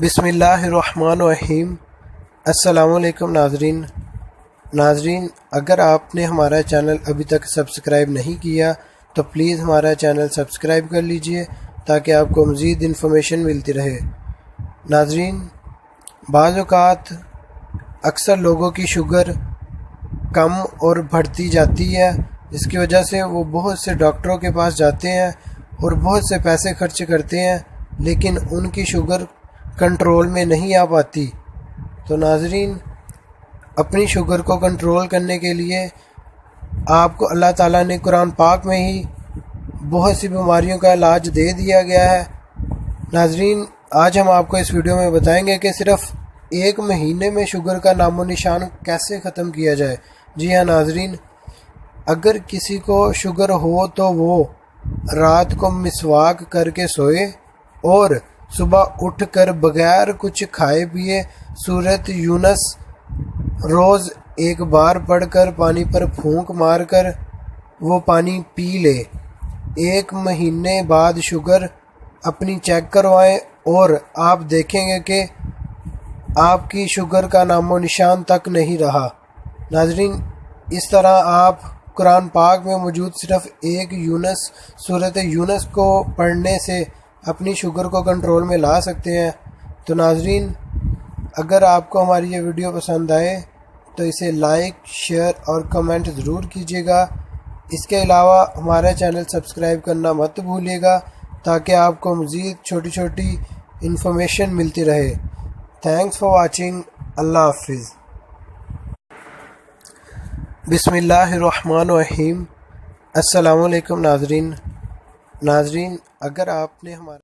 बिस्मिल्लाहिर्रहमानिर्रहीम। अस्सलाम वालेकुम नाजरीन, अगर आपने हमारा चैनल अभी तक सब्सक्राइब नहीं किया तो प्लीज़ हमारा चैनल सब्सक्राइब कर लीजिए ताकि आपको मज़ीद इन्फॉर्मेशन मिलती रहे। नाजरीन, बाज़ औक़ात अक्सर लोगों की शुगर कम और बढ़ती जाती है, जिसकी वजह से वो बहुत से डॉक्टरों के पास जाते हैं और बहुत से पैसे खर्च करते हैं, लेकिन उनकी शुगर कंट्रोल में नहीं आ पाती। तो नाजरीन, अपनी शुगर को कंट्रोल करने के लिए आपको अल्लाह ताला ने कुरान पाक में ही बहुत सी बीमारियों का इलाज दे दिया गया है। नाजरीन, आज हम आपको इस वीडियो में बताएंगे कि सिर्फ एक महीने में शुगर का नामो निशान कैसे ख़त्म किया जाए। जी हाँ नाजरीन, अगर किसी को शुगर हो तो वो रात को मिसवाक करके सोए और सुबह उठकर बगैर कुछ खाए पिए सूरत यूनस रोज़ एक बार पढ़कर पानी पर फूंक मारकर वो पानी पी ले। एक महीने बाद शुगर अपनी चेक करवाएं और आप देखेंगे कि आपकी शुगर का नामो निशान तक नहीं रहा। नाजरीन, इस तरह आप कुरान पाक में मौजूद सिर्फ एक यूनस सूरत यूनस को पढ़ने से अपनी शुगर को कंट्रोल में ला सकते हैं। तो नाजरीन, अगर आपको हमारी ये वीडियो पसंद आए तो इसे लाइक, शेयर और कमेंट ज़रूर कीजिएगा। इसके अलावा हमारा चैनल सब्सक्राइब करना मत भूलिएगा ताकि आपको मज़ीद छोटी छोटी इन्फॉर्मेशन मिलती रहे। Thanks for watching. अल्लाह हाफिज़। बिस्मिल्लाहिर्रहमानिर्रहीम। अस्सलाम वालेकुम नाजरीन, अगर आपने हमारा